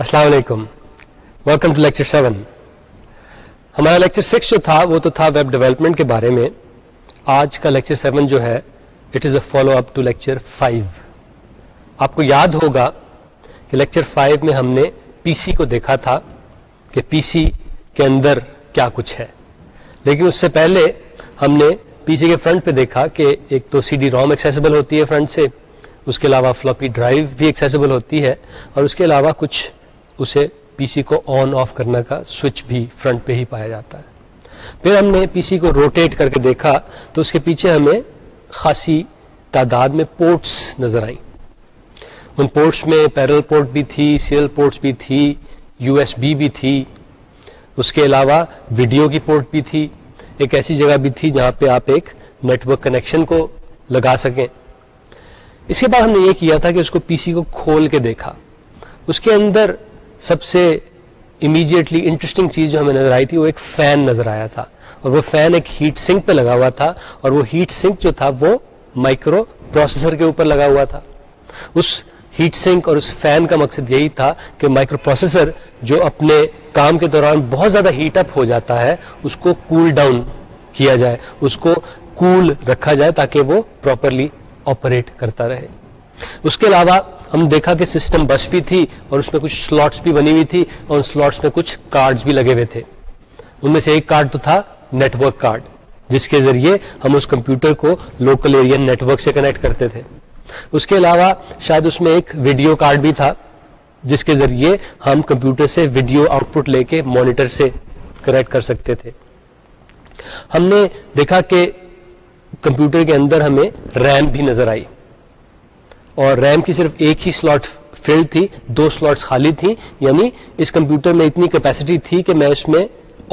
السلام علیکم. Welcome to lecture 7. ہمارا لیکچر 6 جو تھا وہ تو تھا ویب ڈیولپمنٹ کے بارے میں. آج کا لیکچر 7 جو ہے it is a follow up to lecture 5. آپ کو یاد ہوگا کہ لیکچر 5 میں ہم نے پی سی کو دیکھا تھا کہ پی سی کے اندر کیا کچھ ہے، لیکن اس سے پہلے ہم نے پی سی کے فرنٹ پہ دیکھا کہ ایک تو سی ڈی روم ایکسیسیبل ہوتی ہے فرنٹ سے، اس کے علاوہ فلاپی ڈرائیو بھی ایکسیسیبل ہوتی ہے، اور اس کے علاوہ کچھ اسے پی سی کو آن آف کرنے کا سوئچ بھی فرنٹ پہ ہی پایا جاتا ہے. پھر ہم نے پی سی کو روٹیٹ کر کے دیکھا تو اس کے پیچھے ہمیں خاصی تعداد میں پورٹس نظر آئیں. ان پورٹس میں پیرل پورٹ بھی تھی، سیریل پورٹس بھی تھی، یو ایس بی بھی تھی، اس کے علاوہ ویڈیو کی پورٹ بھی تھی. ایک ایسی جگہ بھی تھی جہاں پہ آپ ایک نیٹ ورک کنیکشن کو لگا سکیں. اس کے بعد ہم نے یہ کیا تھا کہ اس کو پی سی کو کھول کے دیکھا. اس کے اندر سب سے امیڈیٹلی انٹرسٹنگ چیز جو ہمیں نظر آئی تھی وہ ایک فین نظر آیا تھا، اور وہ فین ایک ہیٹ سنک پہ لگا ہوا تھا، اور وہ ہیٹ سنک جو تھا وہ مائکرو پروسیسر کے اوپر لگا ہوا تھا. اس ہیٹ سنک اور اس فین کا مقصد یہی تھا کہ مائکرو پروسیسر جو اپنے کام کے دوران بہت زیادہ ہیٹ اپ ہو جاتا ہے اس کو کول ڈاؤن کیا جائے، اس کو کول رکھا جائے تاکہ وہ پراپرلی آپریٹ کرتا رہے. اس کے علاوہ ہم دیکھا کہ سسٹم بس بھی تھی اور اس میں کچھ سلاٹس بھی بنی ہوئی تھی، اور ان سلاٹس میں کچھ کارڈز بھی لگے ہوئے تھے. ان میں سے ایک کارڈ تو تھا نیٹ ورک کارڈ، جس کے ذریعے ہم اس کمپیوٹر کو لوکل ایریا نیٹ ورک سے کنیکٹ کرتے تھے. اس کے علاوہ شاید اس میں ایک ویڈیو کارڈ بھی تھا جس کے ذریعے ہم کمپیوٹر سے ویڈیو آؤٹ پٹ لے کے مانیٹر سے کنیکٹ کر سکتے تھے. ہم نے دیکھا کہ کمپیوٹر کے اندر ہمیں ریم بھی نظر آئی، اور ریم کی صرف ایک ہی سلاٹ فلڈ تھی، 2 سلاٹس خالی تھیں. یعنی اس کمپیوٹر میں اتنی کیپیسٹی تھی کہ میں اس میں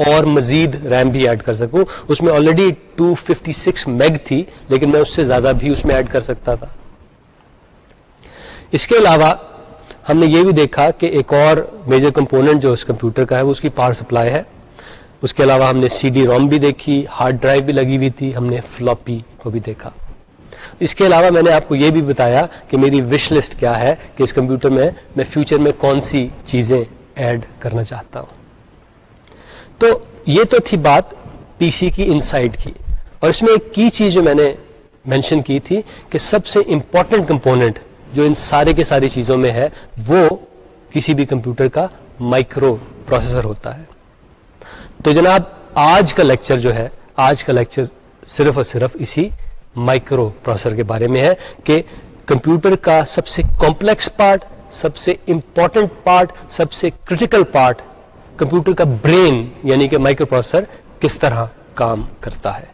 اور مزید ریم بھی ایڈ کر سکوں. اس میں آلریڈی 256 میگ تھی، لیکن میں اس سے زیادہ بھی اس میں ایڈ کر سکتا تھا. اس کے علاوہ ہم نے یہ بھی دیکھا کہ ایک اور میجر کمپوننٹ جو اس کمپیوٹر کا ہے وہ اس کی پاور سپلائی ہے. اس کے علاوہ ہم نے سی ڈی روم بھی دیکھی، ہارڈ ڈرائیو بھی لگی ہوئی تھی، ہم نے فلاپی کو بھی دیکھا. اس کے علاوہ میں نے آپ کو یہ بھی بتایا کہ میری وش لسٹ کیا ہے کہ اس کمپیوٹر میں فیوچر میں کون سی چیزیں ایڈ کرنا چاہتا ہوں. تو یہ تو تھی بات پی سی کی انسائڈ کی. اور اس میں ایک کی چیز جو میں نے مینشن کی تھی کہ سب سے امپورٹنٹ کمپوننٹ جو ان سارے کے ساری چیزوں میں ہے وہ کسی بھی کمپیوٹر کا مائکرو پروسیسر ہوتا ہے. تو جناب آج کا لیکچر جو ہے، آج کا لیکچر صرف اور صرف اسی مائکرو پروسیسر کے بارے میں ہے کہ کمپیوٹر کا سب سے کمپلیکس پارٹ، سب سے امپورٹنٹ پارٹ، سب سے کریٹیکل پارٹ، کمپیوٹر کا برین یعنی کہ مائکرو پروسیسر کس طرح کام کرتا ہے.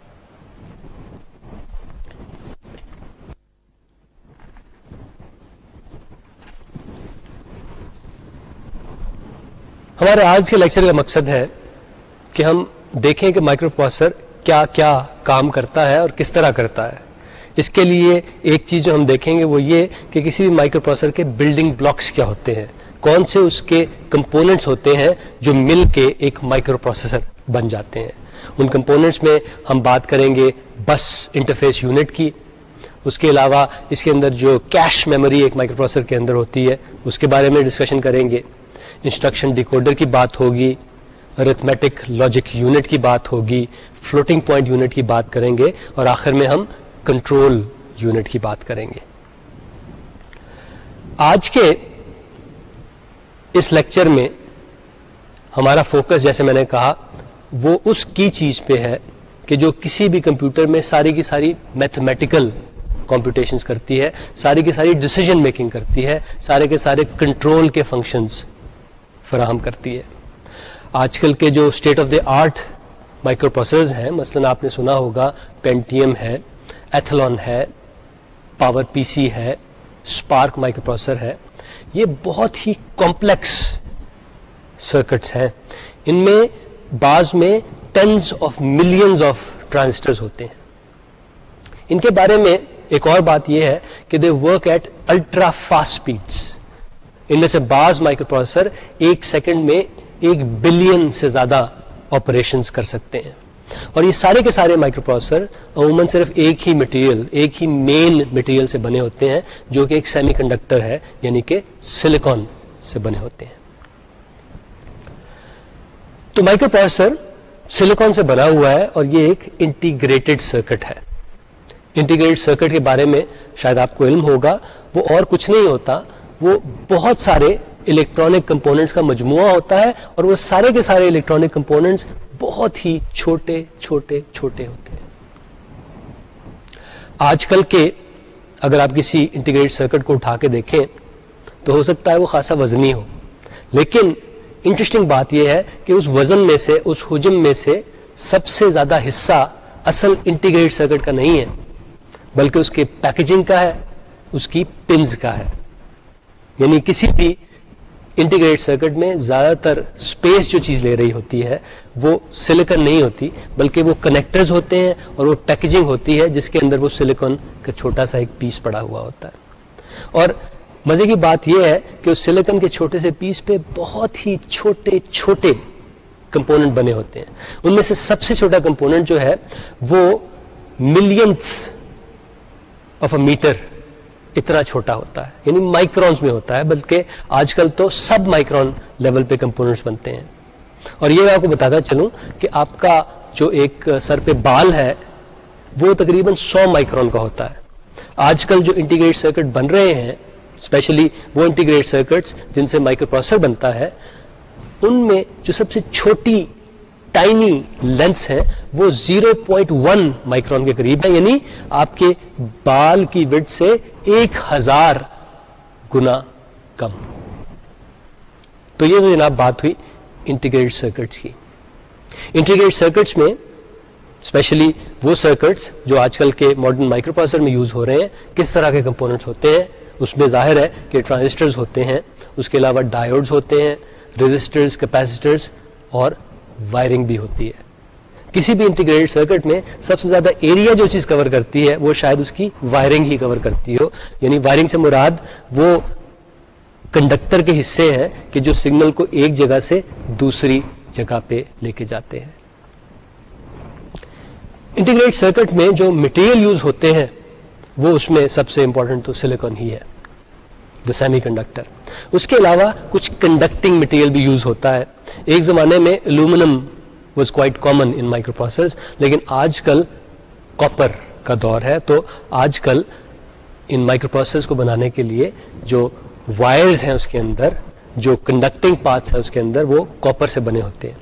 ہمارے آج کے لیکچر کا مقصد ہے کہ ہم دیکھیں کہ مائکرو پروسیسر کیا کیا کام کرتا ہے اور کس طرح کرتا ہے. اس کے لیے ایک چیز جو ہم دیکھیں گے وہ یہ کہ کسی بھی مائکرو پروسیسر کے بلڈنگ بلاکس کیا ہوتے ہیں، کون سے اس کے کمپوننٹس ہوتے ہیں جو مل کے ایک مائکرو پروسیسر بن جاتے ہیں. ان کمپوننٹس میں ہم بات کریں گے بس انٹرفیس یونٹ کی. اس کے علاوہ اس کے اندر جو کیش میموری ایک مائکرو پروسیسر کے اندر ہوتی ہے اس کے بارے میں ڈسکشن کریں گے. انسٹرکشن ڈیکوڈر کی بات ہوگی، ارتھمیٹک لاجک یونٹ کی بات ہوگی، فلوٹنگ پوائنٹ یونٹ کی بات کریں گے، اور آخر میں ہم کنٹرول یونٹ کی بات کریں گے. آج کے اس لیکچر میں ہمارا فوکس جیسے میں نے کہا وہ اس کی چیز پہ ہے کہ جو کسی بھی کمپیوٹر میں ساری کی ساری میتھمیٹیکل کمپیوٹیشنز کرتی ہے، ساری کی ساری ڈیسیجن میکنگ کرتی ہے، سارے کے سارے کنٹرول کے فنکشنز فراہم کرتی ہے. آج کل کے جو state of the art micro processors ہیں، مثلا آپ نے سنا ہوگا پینٹیم ہے، ایتھلون ہے، پاور پی سی ہے، اسپارک مائکرو پروسیسر ہے. یہ بہت ہی کمپلیکس سرکٹس ہیں. ان میں بعض میں tens of millions of transistors ہوتے ہیں. ان کے بارے میں ایک اور بات یہ ہے کہ they work at ultra fast speeds. ان میں سے بعض مائکرو پروسیسر ایک سیکنڈ میں 1 بلین سے زیادہ آپریشنز کر سکتے ہیں. اور یہ سارے کے سارے مائکرو پروسیسر عموماً صرف ایک ہی مٹیریل، ایک ہی مین مٹیریل سے بنے ہوتے ہیں جو کہ ایک سیمی کنڈکٹر ہے، یعنی کہ سلیکان سے بنے ہوتے ہیں. تو مائکرو پروسیسر سلیکون سے بنا ہوا ہے اور یہ ایک انٹیگریٹڈ سرکٹ ہے. انٹیگریٹڈ سرکٹ کے بارے میں شاید آپ کو علم ہوگا. وہ اور کچھ نہیں ہوتا, وہ بہت سارے الیکٹرانک کمپوننٹس کا مجموعہ ہوتا ہے اور وہ سارے کے سارے الیکٹرانک کمپوننٹس بہت ہی چھوٹے چھوٹے چھوٹے ہوتے ہیں. آج کل کے اگر آپ کسی انٹیگریٹڈ سرکٹ کو اٹھا کے دیکھیں تو ہو سکتا ہے وہ خاصا وزنی ہو, لیکن انٹرسٹنگ بات یہ ہے کہ اس وزن میں سے, اس حجم میں سے سب سے زیادہ حصہ اصل انٹیگریٹڈ سرکٹ کا نہیں ہے, بلکہ اس کے پیکیجنگ کا ہے, اس کی پنز کا ہے. یعنی کسی بھی انٹیگریٹڈ سرکٹ میں زیادہ تر اسپیس جو چیز لے رہی ہوتی ہے وہ سلیکن نہیں ہوتی, بلکہ وہ کنیکٹرز ہوتے ہیں اور وہ پیکیجنگ ہوتی ہے جس کے اندر وہ سلیکن کا چھوٹا سا ایک پیس پڑا ہوا ہوتا ہے. اور مزے کی بات یہ ہے کہ اس سلیکن کے چھوٹے سے پیس پہ بہت ہی چھوٹے چھوٹے کمپوننٹ بنے ہوتے ہیں. ان میں سے سب سے چھوٹا کمپوننٹ جو ہے وہ ملینتھ آف اے میٹر اتنا چھوٹا ہوتا ہے, یعنی مائکرونز میں ہوتا ہے, بلکہ آج کل تو سب مائکرون لیول پہ کمپوننٹس بنتے ہیں. اور یہ میں آپ کو بتاتا چلوں کہ آپ کا جو ایک سر پہ بال ہے وہ تقریباً 100 مائکرون کا ہوتا ہے. آج کل جو انٹیگریٹ سرکٹ بن رہے ہیں, اسپیشلی وہ انٹیگریٹ سرکٹس جن سے مائکرو پروسیسر بنتا ہے, ان میں جو سب سے چھوٹی ٹائنی لینس ہے وہ 0.1 مائکرون کے قریب ہے, یعنی آپ کے بال کی وڈتھ سے 1000 گنا کم. تو یہ تو جناب بات ہوئی انٹیگریٹڈ سرکٹس کی. انٹیگریٹڈ سرکٹس میں اسپیشلی وہ سرکٹس جو آج کل کے ماڈرن مائکرو پروسیسر میں یوز ہو رہے ہیں, کس طرح کے کمپوننٹس ہوتے ہیں. اس میں ظاہر ہے کہ ٹرانزسٹرز ہوتے ہیں, اس کے علاوہ ڈائیوڈز ہوتے ہیں, ریزسٹرز, کیپیسٹرز اور وائرنگ بھی ہوتی ہے. کسی بھی انٹیگریٹڈ سرکٹ میں سب سے زیادہ ایریا جو چیز کور کرتی ہے وہ شاید اس کی وائرنگ ہی کور کرتی ہو. یعنی وائرنگ سے مراد وہ کنڈکٹر کے حصے ہیں کہ جو سگنل کو ایک جگہ سے دوسری جگہ پہ لے کے جاتے ہیں. انٹیگریٹڈ سرکٹ میں جو مٹیریل یوز ہوتے ہیں وہ اس میں سب سے امپورٹنٹ تو سلیکون ہی ہے, دا سیمی کنڈکٹر. اس کے علاوہ کچھ کنڈکٹنگ مٹیریل بھی یوز ہوتا ہے. ایک زمانے میں aluminium was quite common in micro processors, لیکن آج کل کاپر کا دور ہے. تو آج کل ان مائکرو پروسیسرز کو بنانے کے لیے جو وائرز ہیں اس کے اندر, جو کنڈکٹنگ پارٹس ہیں اس کے اندر, وہ کاپر سے بنے ہوتے ہیں.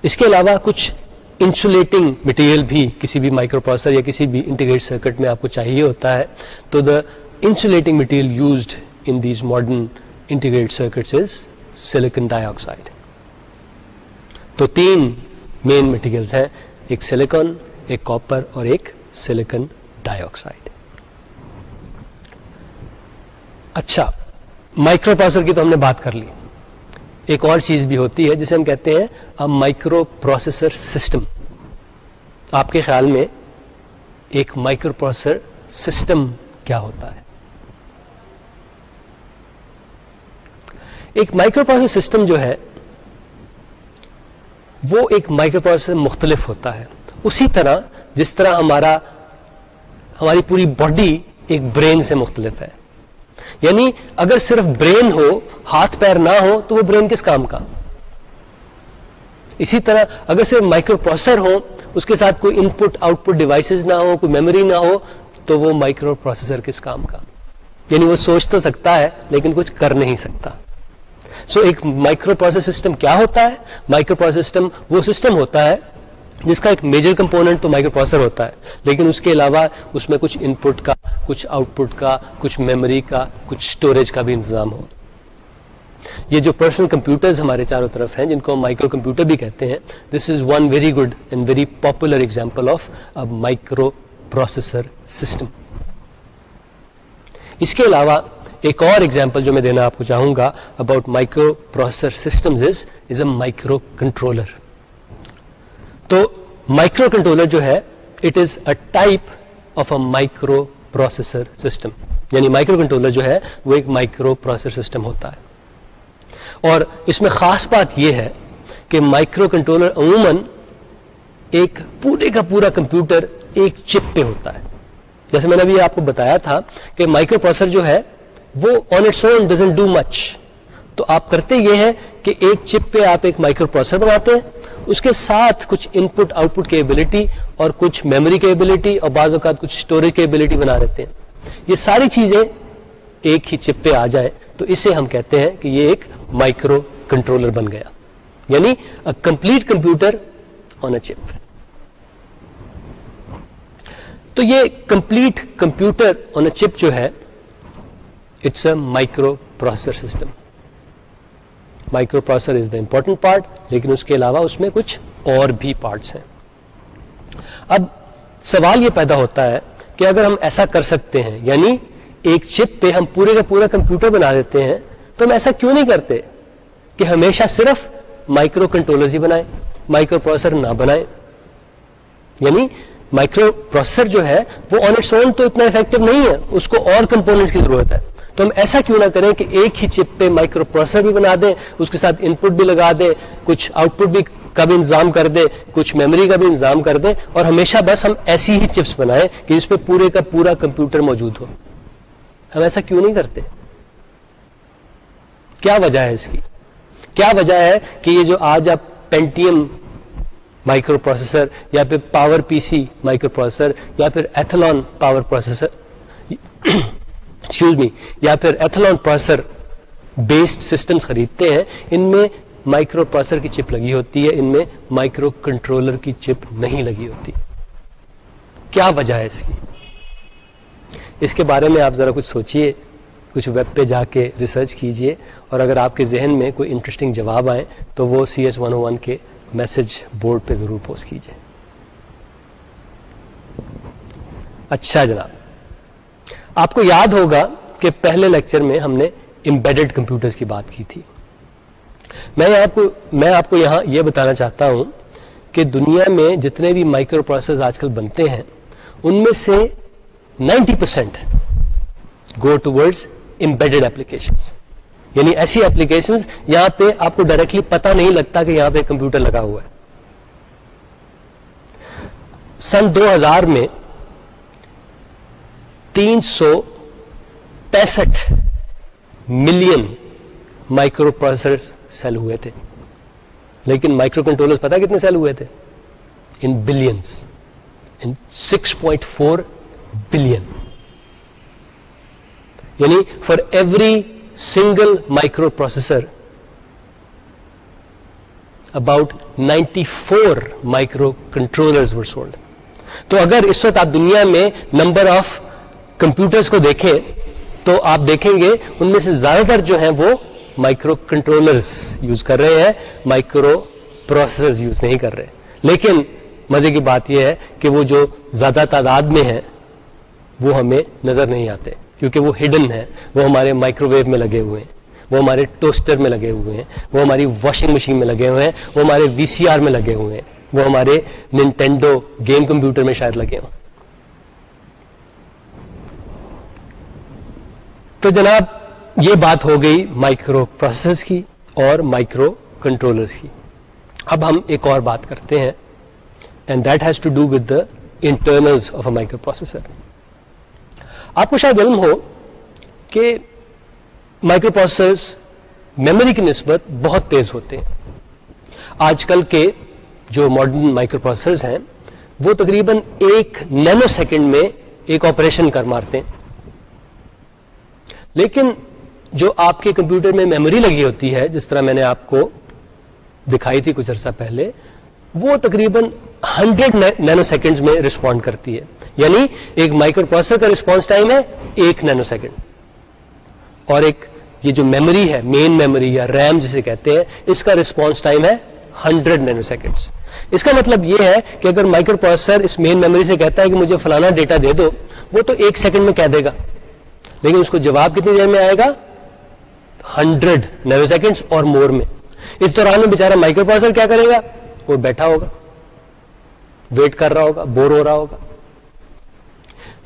اس کے علاوہ کچھ انسولیٹنگ مٹیریل بھی کسی بھی مائکرو پروسیسر یا کسی بھی انٹیگریٹڈ سرکٹ میں آپ کو چاہیے ہوتا ہے. تو the insulating material used in these modern integrated circuits is silicon dioxide. تو 3 مین مٹیریلز ہیں, ایک سلیکن, ایک کاپر اور ایک سلیکن ڈائی آکسائڈ. اچھا, مائکرو پروسیسر کی تو ہم نے بات کر لی. ایک اور چیز بھی ہوتی ہے جسے ہم کہتے ہیں مائکرو پروسیسر سسٹم. آپ کے خیال میں ایک مائکرو پروسیسر سسٹم کیا ہوتا ہے؟ ایک مائکرو پروسیسر سسٹم جو ہے وہ ایک مائکرو پروسیسر مختلف ہوتا ہے. اسی طرح جس طرح ہماری پوری باڈی ایک برین سے مختلف ہے. یعنی اگر صرف برین ہو, ہاتھ پیر نہ ہو, تو وہ برین کس کام کا؟ اسی طرح اگر صرف مائکرو پروسیسر ہو, اس کے ساتھ کوئی ان پٹ آؤٹ پٹ ڈیوائسز نہ ہو, کوئی میموری نہ ہو, تو وہ مائکرو پروسیسر کس کام کا؟ یعنی وہ سوچ تو سکتا ہے لیکن کچھ کر نہیں سکتا. سو ایک مائکرو پروسیسر سسٹم کیا ہوتا ہے؟ مائکرو پروسیسر سسٹم وہ سسٹم ہوتا ہے جس کا ایک میجر کمپوننٹ تو مائکرو پروسیسر ہوتا ہے, لیکن اس کے علاوہ اس میں کچھ ان پٹ کا, کچھ آؤٹ پٹ کا, کچھ میموری کا, کچھ اسٹوریج کا بھی انتظام ہو. یہ جو پرسنل کمپیوٹرز ہمارے چاروں طرف ہیں جن کو ہم مائکرو کمپیوٹر بھی کہتے ہیں, this is one very good and very popular example of a microprocessor system. اس کے علاوہ ایک اور ایگزامپل جو میں دینا آپ کو چاہوں گا about microprocessor systems is a microcontroller. تو مائکرو کنٹرولر جو ہے it is a type of a microprocessor system. یعنی مائکرو کنٹرولر جو ہے وہ ایک مائکرو پروسیسر سسٹم ہوتا ہے. اور اس میں خاص بات یہ ہے کہ مائکرو کنٹرولر عموماً ایک پورے کا پورا کمپیوٹر ایک چپ پہ ہوتا ہے. جیسے میں نے ابھی آپ کو بتایا تھا کہ مائکرو پروسیسر جو ہے وہ on its own doesn't do much. تو آپ کرتے یہ ہیں کہ ایک چپ پہ آپ ایک مائکرو پروسیسر بناتے ہیں, اس کے ساتھ کچھ ان پٹ آؤٹ پٹ کیپبلٹی اور کچھ میموری کیپبلٹی اور بعض اوقات کچھ اسٹوریج کیپبلٹی بنا دیتے ہیں. یہ ساری چیزیں ایک ہی چپ پہ آ جائے تو اسے ہم کہتے ہیں کہ یہ ایک مائکرو کنٹرولر بن گیا, یعنی کمپلیٹ کمپیوٹر آن اے چپ. تو یہ complete computer on a chip جو ہے it's a microprocessor system. Microprocessor is the important part, لیکن اس کے علاوہ اس میں کچھ اور بھی پارٹس ہیں. اب سوال یہ پیدا ہوتا ہے کہ اگر ہم ایسا کر سکتے ہیں, یعنی ایک چپ پہ ہم پورے کا پورا کمپیوٹر بنا دیتے ہیں, تو ہم ایسا کیوں نہیں کرتے کہ ہمیشہ صرف مائکرو کنٹرولرز ہی بنائیں, مائکرو پروسیسر نہ بنائیں. یعنی مائکرو پروسیسر جو ہے وہ آن اٹس اون تو اتنا افیکٹو نہیں ہے, اس کو اور کمپوننٹس کی ضرورت ہے. تو ہم ایسا کیوں نہ کریں کہ ایک ہی چپ پہ مائکرو پروسیسر بھی بنا دیں, اس کے ساتھ ان پٹ بھی لگا دیں, کچھ آؤٹ پٹ بھی کا بھی انتظام کر دیں, کچھ میموری کا بھی انتظام کر دیں, اور ہمیشہ بس ہم ایسی ہی چپس بنائیں کہ جس پہ پورے کا پورا کمپیوٹر موجود ہو. ہم ایسا کیوں نہیں کرتے؟ کیا وجہ ہے اس کی؟ کیا وجہ ہے کہ یہ جو آج آپ پینٹیم مائکرو پروسیسر یا پھر پاور پی سی مائکرو پروسیسر یا پھر ایتھلون پاور پروسیسر ایکسکیوز می یا پھر ایتھلون پروسیسر بیسڈ سسٹمز خریدتے ہیں, ان میں مائکرو پروسیسر کی چپ لگی ہوتی ہے, ان میں مائکرو کنٹرولر کی چپ نہیں لگی ہوتی. کیا وجہ ہے اس کی؟ اس کے بارے میں آپ ذرا کچھ سوچئے, کچھ ویب پہ جا کے ریسرچ کیجئے, اور اگر آپ کے ذہن میں کوئی انٹرسٹنگ جواب آئے تو وہ CS101 کے میسج بورڈ پہ ضرور پوسٹ کیجئے. اچھا جناب, آپ کو یاد ہوگا کہ پہلے لیکچر میں ہم نے امبیڈڈ کمپیوٹرز کی بات کی تھی. میں آپ کو یہاں یہ بتانا چاہتا ہوں کہ دنیا میں جتنے بھی مائکرو پروسیسرز آج کل بنتے ہیں ان میں سے 90% گو ٹوورڈز امبیڈڈ ایپلیکیشنز, یعنی ایسی ایپلیکیشنز یہاں پہ آپ کو ڈائریکٹلی پتہ نہیں لگتا کہ یہاں پہ کمپیوٹر لگا ہوا ہے. سن 2000 میں 365 ملین مائکرو پروسیسر سیل ہوئے تھے, لیکن مائکرو کنٹرولر پتا کتنے سیل ہوئے تھے؟ ان بلینز, ان 6.4 بلین. یعنی for every single micro processor about 94 micro controllers were sold. تو اگر اس وقت آپ دنیا میں نمبر آف کمپیوٹرز کو دیکھیں تو آپ دیکھیں گے ان میں سے زیادہ تر جو ہیں وہ مائکرو کنٹرولرز یوز کر رہے ہیں, مائکرو پروسیسرز یوز نہیں کر رہے. لیکن مزے کی بات یہ ہے کہ وہ جو زیادہ تعداد میں ہیں وہ ہمیں نظر نہیں آتے, کیونکہ وہ ہڈن ہے. وہ ہمارے مائکرو ویو میں لگے ہوئے ہیں, وہ ہمارے ٹوسٹر میں لگے ہوئے ہیں, وہ ہماری واشنگ مشین میں لگے ہوئے ہیں, وہ ہمارے VCR میں لگے ہوئے ہیں, وہ ہمارے ننٹینڈو گیم کمپیوٹر میں شاید لگے ہوں. تو جناب یہ بات ہو گئی مائکرو پروسیسرز کی اور مائکرو کنٹرولرز کی. اب ہم ایک اور بات کرتے ہیں, and that has to do with the internals of a microprocessor. آپ کو شاید علم ہو کہ مائکرو پروسیسرز میموری کی نسبت بہت تیز ہوتے ہیں. آج کل کے جو ماڈرن مائکرو پروسیسرز ہیں وہ تقریباً 1 نینو سیکنڈ میں ایک آپریشن کر مارتے ہیں. لیکن جو آپ کے کمپیوٹر میں میموری لگی ہوتی ہے, جس طرح میں نے آپ کو دکھائی تھی کچھ عرصہ پہلے, وہ تقریباً 100 نینو سیکنڈز میں رسپونڈ کرتی ہے. یعنی ایک مائکرو پروسیسر کا رسپانس ٹائم ہے 1 نینو سیکنڈ, اور ایک یہ جو میموری ہے, مین میموری یا ریم جسے کہتے ہیں, اس کا رسپانس ٹائم ہے 100 نینو سیکنڈز. اس کا مطلب یہ ہے کہ اگر مائکرو پروسیسر اس مین میموری سے کہتا ہے کہ مجھے فلانا ڈیٹا دے دو, وہ تو 1 سیکنڈ میں کہہ دے گا, لیکن اس کو جواب کتنی دیر میں آئے گا؟ 100 نینو سیکنڈز اور مور میں. اس دوران میں بیچارہ مائکرو پروسیسر کیا کرے گا؟ وہ بیٹھا ہوگا, ویٹ کر رہا ہوگا, بور ہو رہا ہوگا.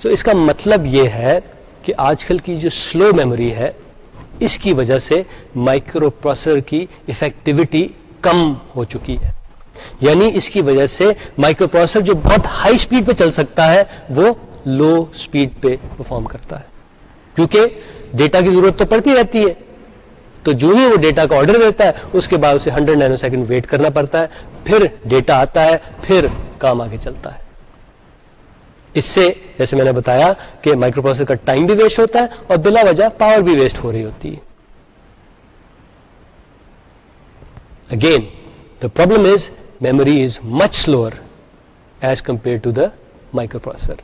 سو اس کا مطلب یہ ہے کہ آج کل کی جو سلو میموری ہے اس کی وجہ سے مائکرو پروسیسر کی افیکٹیوٹی کم ہو چکی ہے. یعنی اس کی وجہ سے مائکرو پروسیسر جو بہت ہائی سپیڈ پہ چل سکتا ہے وہ لو سپیڈ پہ پرفارم کرتا ہے, کیونکہ ڈیٹا کی ضرورت تو پڑتی رہتی ہے. تو جو ہی وہ ڈیٹا کا آرڈر دیتا ہے اس کے بعد اسے 100 نینو سیکنڈ ویٹ کرنا پڑتا ہے, پھر ڈیٹا آتا ہے, پھر کام آگے چلتا ہے. اس سے جیسے میں نے بتایا کہ مائکرو پروسیسر کا ٹائم بھی ویسٹ ہوتا ہے اور بلا وجہ پاور بھی ویسٹ ہو رہی ہوتی ہے. Again the problem is memory is much slower as compared to the microprocessor.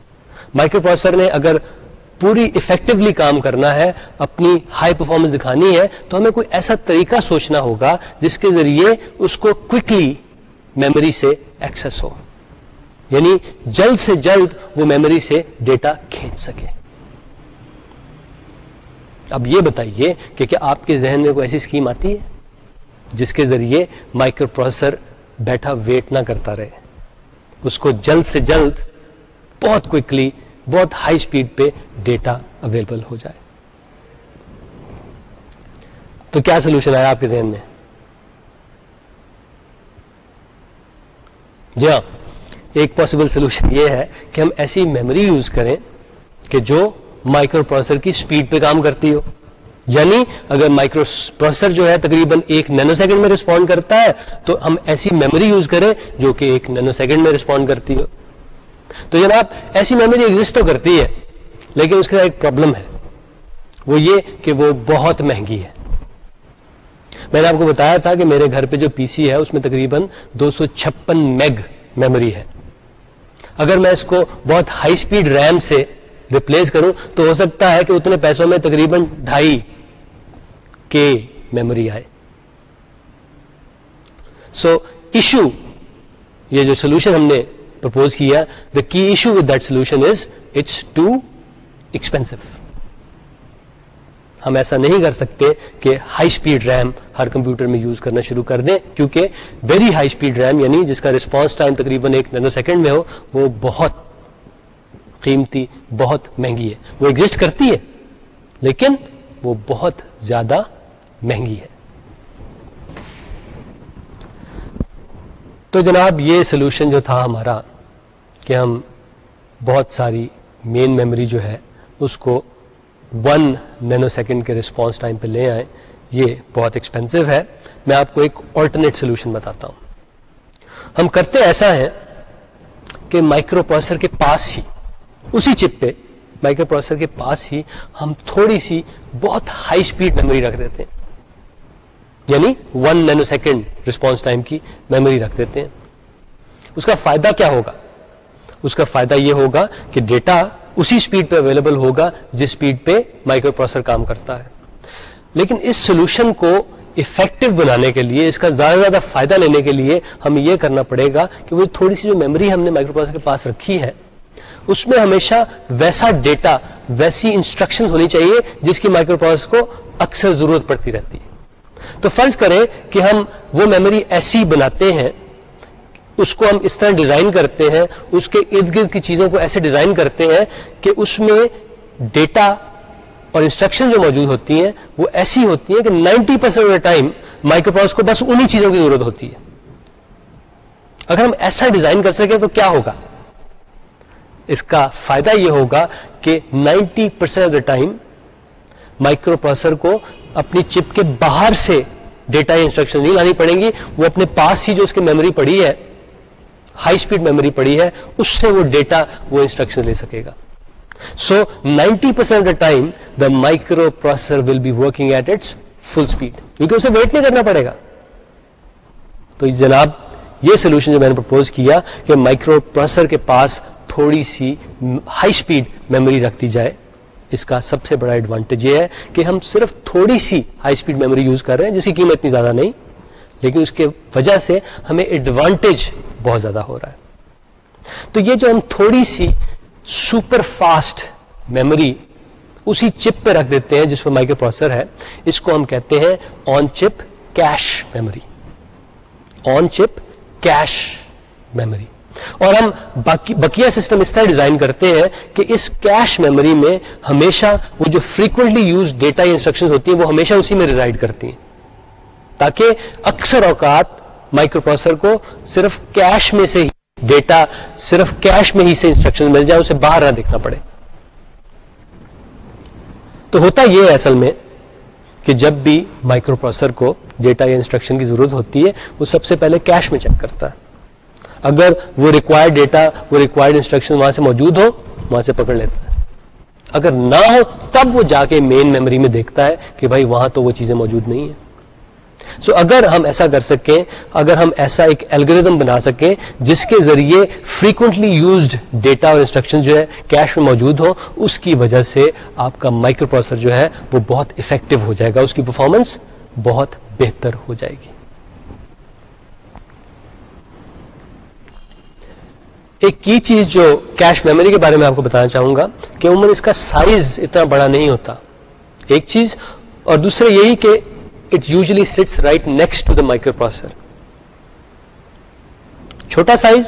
microprocessor نے اگر پوری افیکٹولی کام کرنا ہے, اپنی ہائی پرفارمنس دکھانی ہے, تو ہمیں کوئی ایسا طریقہ سوچنا ہوگا جس کے ذریعے اس کو کوئکلی میموری سے ایکسس ہو, یعنی جلد سے جلد وہ میموری سے ڈیٹا کھینچ سکے. اب یہ بتائیے کہ کیا آپ کے ذہن میں کوئی ایسی اسکیم آتی ہے جس کے ذریعے مائکرو پروسیسر بیٹھا ویٹ نہ کرتا رہے, اس کو جلد سے جلد بہت کوئکلی بہت ہائی سپیڈ پہ ڈیٹا اویلیبل ہو جائے؟ تو کیا سولوشن آیا آپ کے ذہن میں؟ جی ہاں, ایک پاسبل سولوشن یہ ہے کہ ہم ایسی میموری یوز کریں کہ جو مائکرو پروسیسر کی سپیڈ پہ کام کرتی ہو. یعنی اگر مائکرو پروسیسر جو ہے تقریباً 1 نینو سیکنڈ میں رسپونڈ کرتا ہے تو ہم ایسی میموری یوز کریں جو کہ 1 نینو سیکنڈ میں رسپونڈ کرتی ہو. تو جناب ایسی میموری ایگزسٹ تو کرتی ہے, لیکن اس کا ایک پرابلم ہے, وہ یہ کہ وہ بہت مہنگی ہے. میں نے آپ کو بتایا تھا کہ میرے گھر پہ جو پی سی ہے اس میں تقریباً 256 میگ میموری ہے. اگر میں اس کو بہت ہائی سپیڈ ریم سے ریپلیس کروں تو ہو سکتا ہے کہ اتنے پیسوں میں تقریباً 2.5 کے میموری آئے. سو ایشو, یہ جو سولوشن ہم نے پرپوز کیا, the key issue with that solution is it's too expensive. ہم ایسا نہیں کر سکتے کہ ہائی سپیڈ ریم ہر کمپیوٹر میں یوز کرنا شروع کر دیں, کیونکہ ویری ہائی سپیڈ ریم یعنی جس کا رسپانس ٹائم تقریباً 1 نینو سیکنڈ میں ہو, وہ بہت قیمتی, بہت مہنگی ہے. وہ ایگزسٹ کرتی ہے لیکن وہ بہت زیادہ مہنگی ہے. تو جناب یہ سولوشن جو تھا ہمارا کہ ہم بہت ساری مین میموری جو ہے اس کو 1 نینو سیکنڈ کے رسپانس ٹائم پہ لے آئیں, یہ بہت ایکسپینسو ہے. میں آپ کو ایک آلٹرنیٹ سولوشن بتاتا ہوں. ہم کرتے ایسا ہے کہ مائکرو پروسیسر کے پاس ہی, اسی چپ پہ مائکرو پروسیسر کے پاس ہی ہم تھوڑی سی بہت ہائی سپیڈ میموری رکھ دیتے ہیں, یعنی 1 نینو سیکنڈ رسپانس ٹائم کی میموری رکھ دیتے ہیں. اس کا فائدہ کیا ہوگا؟ اس کا فائدہ یہ ہوگا کہ ڈیٹا اسی سپیڈ پہ اویلیبل ہوگا جس سپیڈ پہ مائکرو پروسیسر کام کرتا ہے. لیکن اس سولوشن کو افیکٹو بنانے کے لیے, اس کا زیادہ سے زیادہ فائدہ لینے کے لیے ہمیں یہ کرنا پڑے گا کہ وہ تھوڑی سی جو میموری ہم نے مائکرو پروسیسر کے پاس رکھی ہے اس میں ہمیشہ ویسا ڈیٹا, ویسی انسٹرکشن ہونی چاہیے جس کی مائکرو پروسیسر کو اکثر ضرورت پڑتی رہتی ہے. تو فرض کریں کہ ہم وہ میموری ایسی بناتے ہیں, اس کو ہم اس طرح ڈیزائن کرتے ہیں, اس کے ارد گرد کی چیزوں کو ایسے ڈیزائن کرتے ہیں کہ اس میں ڈیٹا اور انسٹرکشن جو موجود ہوتی ہیں وہ ایسی ہوتی ہیں کہ 90% of the time micro processor کو بس انہی چیزوں کی ضرورت ہوتی ہے. اگر ہم ایسا ڈیزائن کر سکیں تو کیا ہوگا؟ اس کا فائدہ یہ ہوگا کہ 90% of the time micro processor کو اپنی چپ کے باہر سے ڈیٹا یا انسٹرکشن نہیں لانی پڑیں گی, وہ اپنے پاس ہی جو اس کی میموری پڑی ہے, ہائی سپیڈ میموری پڑی ہے, اس سے وہ ڈیٹا, وہ انسٹرکشن لے سکے گا. So 90% of the time the microprocessor will be working at its full speed, کیونکہ اسے ویٹ نہیں کرنا پڑے گا. تو جناب یہ سولوشن جو میں نے پرپوز کیا کہ مائکرو پروسیسر کے پاس تھوڑی سی ہائی سپیڈ میموری رکھ دی جائے, اس کا سب سے بڑا ایڈوانٹیج یہ ہے کہ ہم صرف تھوڑی سی ہائی سپیڈ میموری یوز کر رہے ہیں جس کی قیمت اتنی زیادہ نہیں, لیکن اس کے وجہ سے ہمیں ایڈوانٹیج بہت زیادہ ہو رہا ہے. تو یہ جو ہم تھوڑی سی سپر فاسٹ میموری اسی چپ پہ رکھ دیتے ہیں جس پہ مائکرو پروسیسر ہے, اس کو ہم کہتے ہیں آن چپ کیش میموری. آن چپ کیش میموری. اور ہم بقیہ سسٹم اس طرح ڈیزائن کرتے ہیں کہ اس کیش میموری میں ہمیشہ وہ جو فریکوینٹلی یوز ڈیٹا یا انسٹرکشنز ہوتی ہیں وہ ہمیشہ اسی میں ریزائڈ کرتی ہیں, تاکہ اکثر اوقات مائکرو پروسیسر کو صرف کیش میں سے ہی ڈیٹا, صرف کیش میں ہی سے انسٹرکشن مل جائے, اسے باہر نہ دیکھنا پڑے. تو ہوتا یہ ہے اصل میں کہ جب بھی مائکرو پروسیسر کو ڈیٹا یا انسٹرکشن کی ضرورت ہوتی ہے وہ سب سے پہلے کیش میں چیک کرتا ہے. اگر وہ ریکوائرڈ ڈیٹا وہ ریکوائرڈ انسٹرکشن وہاں سے موجود ہو وہاں سے پکڑ لیتا ہے. اگر نہ ہو تب وہ جا کے مین میموری میں دیکھتا ہے کہ بھائی وہاں تو وہ چیزیں موجود نہیں ہیں. سو اگر ہم ایسا کر سکیں, اگر ہم ایسا ایک الگوریتھم بنا سکیں جس کے ذریعے فریکوینٹلی یوزڈ ڈیٹا اور انسٹرکشن جو ہے کیش میں موجود ہو, اس کی وجہ سے آپ کا مائکرو پروسیسر جو ہے وہ بہت افیکٹو ہو جائے گا, اس کی پرفارمنس بہت بہتر ہو جائے گی. ایک کی چیز جو کیش میموری کے بارے میں آپ کو بتانا چاہوں گا کہ عموماً اس کا سائز اتنا بڑا نہیں ہوتا, ایک چیز, اور دوسرا یہی کہ it usually sits right next to the microprocessor. چھوٹا سائز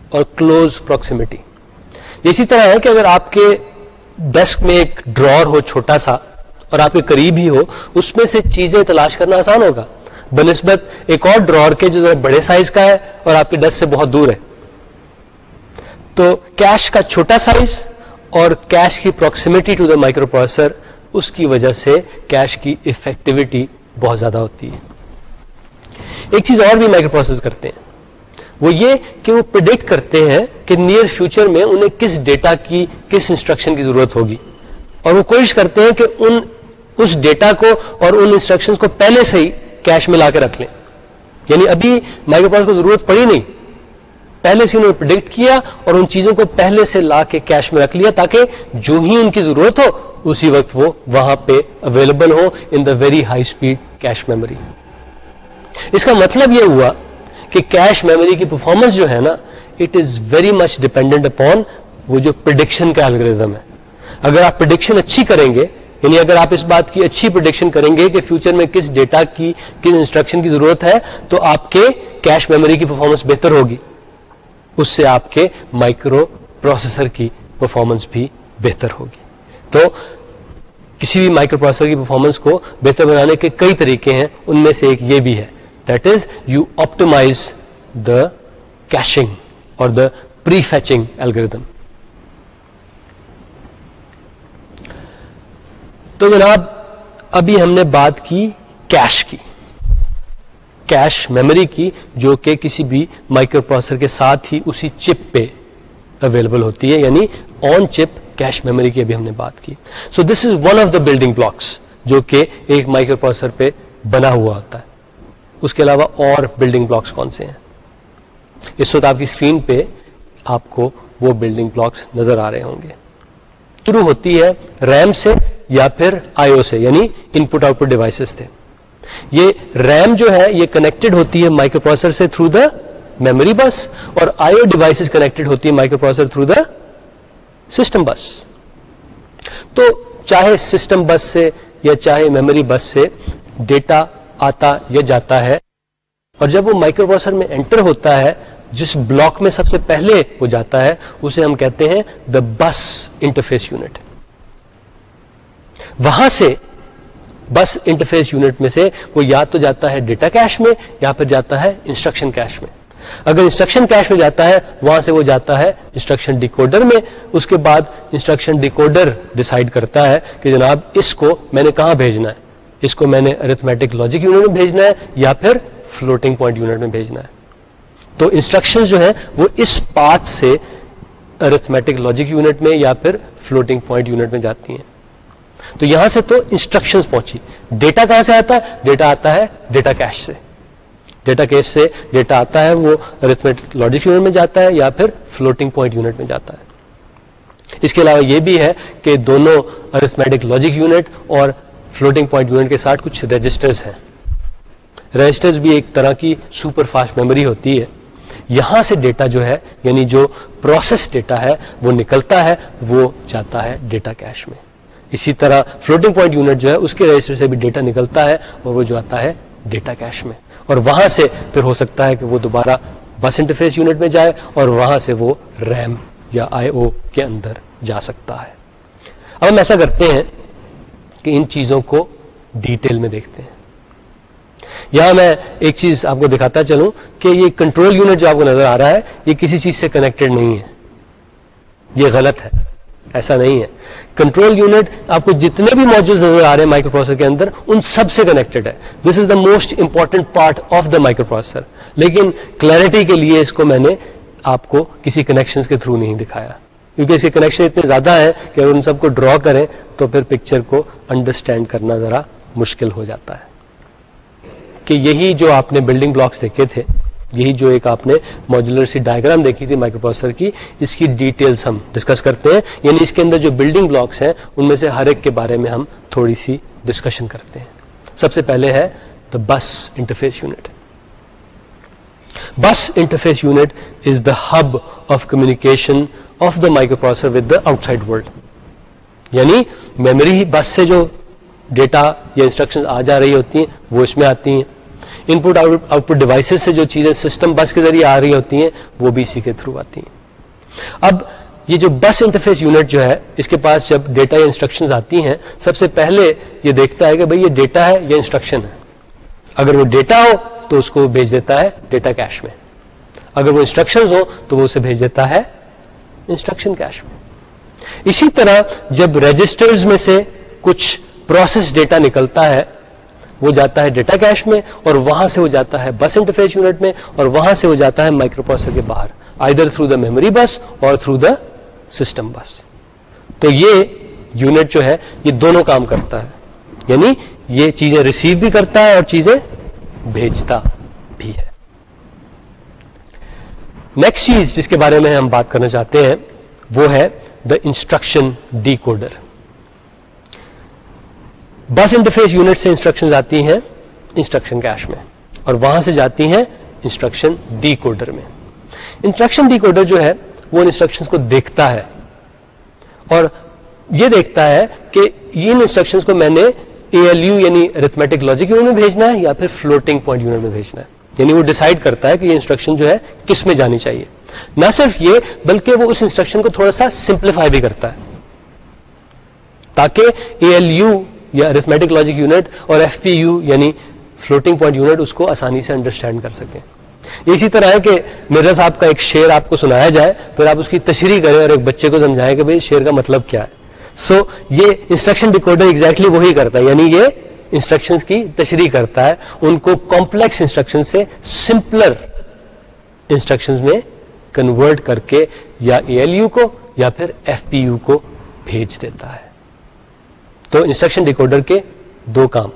اور کلوز پروکسیمیٹی. اسی طرح ہے کہ اگر آپ کے ڈیسک میں ایک ڈرار ہو چھوٹا سا اور آپ کے قریب ہی ہو, اس میں سے چیزیں تلاش کرنا آسان ہوگا بنسبت ایک اور ڈرار کے جو ذرا بڑے سائز کا ہے اور آپ کے ڈیسک سے بہت دور ہے. تو کیش کا چھوٹا سائز اور کیش کی proximity to the microprocessor, اس کی وجہ سے کیش کی افیکٹیوٹی بہت زیادہ ہوتی ہے. ایک چیز اور بھی مائکرو پروسیسر کرتے ہیں, وہ یہ کہ وہ پریڈکٹ کرتے ہیں کہ نیئر فیوچر میں انہیں کس ڈیٹا کی کس انسٹرکشن کی ضرورت ہوگی, اور وہ کوشش کرتے ہیں کہ اس ڈیٹا کو اور ان انسٹرکشنز کو پہلے سے ہی کیش میں لا کے رکھ لیں. یعنی ابھی مائکرو پروسیسر کو ضرورت پڑی نہیں, پہلے سے انہوں نے پریڈکٹ کیا اور ان چیزوں کو پہلے سے لا کے کیش میں رکھ لیا تاکہ جو ہی ان کی ضرورت ہو اسی وقت وہ وہاں پہ اویلیبل ہو in the very high speed cache memory. اس کا مطلب یہ ہوا کہ کیش میموری کی پرفارمنس جو ہے نا, it is very much dependent upon وہ جو پریڈکشن کا الگوریتھم ہے. اگر آپ پریڈکشن اچھی کریں گے, یعنی اگر آپ اس بات کی اچھی پریڈکشن کریں گے کہ فیوچر میں کس ڈیٹا کی کس انسٹرکشن کی ضرورت ہے, تو آپ کے کیش میموری کی پرفارمنس بہتر ہوگی, اس سے آپ کے مائکرو پروسیسر کی پرفارمنس بھی بہتر ہوگی. تو کسی بھی مائکرو پروسیسر کی پرفارمنس کو بہتر بنانے کے کئی طریقے ہیں, ان میں سے ایک یہ بھی ہے, that is you optimize the caching اور دا پری فیچنگ الگوریتھم. تو جناب ابھی ہم نے بات کی کیش کی, کیش میموری کی, جو کہ کسی بھی مائکرو پروسیسر کے ساتھ ہی اسی چپ پہ اویلیبل ہوتی ہے, یعنی آن چپ کیش میموری کی ابھی ہم نے بات کی. So this is one of the building blocks جو کہ ایک مائکرو پروسیسر پہ بنا ہوا ہوتا ہے. اس کے علاوہ اور بلڈنگ بلاکس کون سے ہیں؟ اس وقت آپ کی اسکرین پہ آپ کو وہ بلڈنگ بلاکس نظر آ رہے ہوں گے. شروع ہوتی ہے ریم سے یا پھر آئی او سے, یعنی ان پٹ آؤٹ پٹ ڈیوائسز تھے. یہ ریم جو ہے یہ کنیکٹڈ ہوتی ہے مائکرو پروسیسر سے تھرو دا میموری بس, اور آئی او ڈیوائسز کنیکٹڈ ہوتی ہے micro processor through the system bus. تو چاہے سسٹم بس سے یا چاہے میموری بس سے ڈیٹا آتا یا جاتا ہے, اور جب وہ مائکرو پروسیسر میں انٹر ہوتا ہے, جس بلاک میں سب سے پہلے وہ جاتا ہے اسے ہم کہتے ہیں دا بس انٹرفیس یونٹ. وہاں سے بس انٹرفیس یونٹ میں سے وہ یا تو جاتا ہے ڈیٹا کیش میں یا پھر جاتا ہے انسٹرکشن کیش میں. اگر انسٹرکشن کیش میں جاتا ہے وہاں سے وہ جاتا ہے انسٹرکشن ڈیکوڈر میں. اس کے بعد انسٹرکشن ڈیکوڈر ڈیسائیڈ کرتا ہے کہ جناب اس کو میں نے کہاں بھیجنا ہے, اس کو میں نے ارتھمیٹک لاجک یونٹ میں بھیجنا ہے یا پھر فلوٹنگ پوائنٹ یونٹ میں بھیجنا ہے. تو انسٹرکشن جو ہے وہ اس پاتھ سے ارتھمیٹک لاجک یونٹ میں یا پھر فلوٹنگ پوائنٹ یونٹ میں جاتی ہیں. تو یہاں سے تو انسٹرکشنز پہنچی. ڈیٹا کہاں سے آتا ہے؟ ڈیٹا آتا ہے ڈیٹا کیش سے. ڈیٹا کیش سے ڈیٹا آتا ہے وہ ارتھمیٹک لاجک یونٹ میں جاتا ہے یا پھر فلوٹنگ پوائنٹ یونٹ میں جاتا ہے. اس کے علاوہ یہ بھی ہے کہ دونوں ارتھمیٹک لاجک یونٹ اور فلوٹنگ پوائنٹ یونٹ کے ساتھ کچھ رجسٹرز ہیں. رجسٹرز بھی ایک طرح کی سپر فاسٹ میموری ہوتی ہے. یہاں سے ڈیٹا جو ہے یعنی جو پروسیس ڈیٹا ہے وہ نکلتا ہے, وہ جاتا ہے ڈیٹا کیش میں. اسی طرح فلوٹنگ پوائنٹ یونٹ جو ہے اس کے رجسٹر سے بھی ڈیٹا نکلتا ہے اور وہ جو آتا ہے ڈیٹا کیش میں, اور وہاں سے پھر ہو سکتا ہے کہ وہ دوبارہ بس انٹرفیس یونٹ میں جائے اور وہاں سے وہ ریم یا آئی او کے اندر جا سکتا ہے. اب ہم ایسا کرتے ہیں کہ ان چیزوں کو ڈیٹیل میں دیکھتے ہیں. یہاں میں ایک چیز آپ کو دکھاتا چلوں کہ یہ کنٹرول یونٹ جو آپ کو نظر آ رہا ہے یہ کسی چیز سے کنیکٹڈ نہیں ہے, یہ غلط ہے. ایسا نہیں ہے. کنٹرول یونٹ آپ کو جتنے بھی موڈیولز نظر آ رہے ہیں مائکرو پروسیسر کے اندر ان سب سے کنیکٹڈ ہے. This is the most important part of the microprocessor. لیکن کلیئرٹی کے لیے اس کو میں نے آپ کو کسی کنیکشنز کے تھرو نہیں دکھایا, کیونکہ اس کے کنیکشن اتنے زیادہ ہیں کہ اگر ان سب کو ڈرا کریں تو پھر پکچر کو انڈرسٹینڈ کرنا ذرا مشکل ہو جاتا ہے. کہ یہی جو آپ نے بلڈنگ بلاکس دیکھے تھے, یہی جو ایک آپ نے ماڈیولر سی ڈائیگرام دیکھی تھی مائکرو پروسیسر کی, اس کی ڈیٹیلز ہم ڈسکس کرتے ہیں. یعنی اس کے اندر جو بلڈنگ بلاکس ہیں ان میں سے ہر ایک کے بارے میں ہم تھوڑی سی ڈسکشن کرتے ہیں. سب سے پہلے ہے دا بس انٹرفیس یونٹ. بس interface unit is the hub of communication of the micro processor with the out side world. یعنی میموری بس سے جو ڈیٹا یا انسٹرکشن آ جا رہی ہوتی ہیں وہ اس میں آتی ہیں. ان پٹ آؤٹ پٹ ڈیوائسز سے جو چیزیں سسٹم بس کے ذریعے آ رہی ہوتی ہیں وہ بھی اسی کے تھرو آتی ہیں. اب یہ جو بس انٹرفیس یونٹ جو ہے اس کے پاس جب ڈیٹا یا انسٹرکشنز آتی ہیں سب سے پہلے یہ دیکھتا ہے کہ بھئی یہ ڈیٹا ہے یا انسٹرکشن ہے. اگر وہ ڈیٹا ہو تو اس کو بھیج دیتا ہے ڈیٹا کیش میں. اگر وہ انسٹرکشنز ہو تو وہ اسے بھیج دیتا ہے انسٹرکشن کیش میں. اسی طرح جب رجسٹرز میں سے کچھ پروسیس ڈیٹا نکلتا ہے وہ جاتا ہے ڈیٹا کیش میں, اور وہاں سے وہ جاتا ہے بس انٹرفیس یونٹ میں, اور وہاں سے وہ جاتا ہے مائکرو پروسیسر کے باہر, آئدر تھرو دا میموری بس اور تھرو دا سسٹم بس. تو یہ یونٹ جو ہے یہ دونوں کام کرتا ہے. یعنی یہ چیزیں ریسیو بھی کرتا ہے اور چیزیں بھیجتا بھی ہے. نیکسٹ چیز جس کے بارے میں ہم بات کرنا چاہتے ہیں وہ ہے دا انسٹرکشن ڈی کوڈر. بس انٹرفیس یونٹ سے انسٹرکشنز آتی ہیں انسٹرکشن کیش میں اور وہاں سے جاتی ہیں انسٹرکشن ڈی کوڈر میں. انسٹرکشن ڈی کوڈر جو ہے وہ انسٹرکشنز کو دیکھتا ہے اور یہ دیکھتا ہے کہ ان انسٹرکشنز کو میں نے ALU یعنی ارتھمیٹک لاجک یونٹ میں بھیجنا ہے یا پھر فلوٹنگ پوائنٹ یونٹ میں بھیجنا ہے. یعنی وہ ڈیسائیڈ کرتا ہے کہ یہ انسٹرکشن جو ہے کس میں جانی چاہیے. نہ صرف یہ بلکہ وہ اس انسٹرکشن کو تھوڑا سا سمپلیفائی بھی کرتا ہے تاکہ ALU یا ارتھمیٹک لاجک یونٹ اور FPU یعنی فلوٹنگ پوائنٹ یونٹ اس کو آسانی سے انڈرسٹینڈ کر سکیں. یہ اسی طرح ہے کہ مرزا صاحب کا ایک شعر آپ کو سنایا جائے پھر آپ اس کی تشریح کریں اور ایک بچے کو سمجھائیں کہ بھئی شعر کا مطلب کیا ہے. سو یہ انسٹرکشن ڈیکوڈر ایگزیکٹلی وہی کرتا ہے. یعنی یہ انسٹرکشنز کی تشریح کرتا ہے, ان کو کمپلیکس انسٹرکشن سے سمپلر انسٹرکشنز میں کنورٹ کر کے یا ALU کو یا پھر FPU کو بھیج دیتا ہے. تو انسٹرکشن ڈیکوڈر کے دو کام,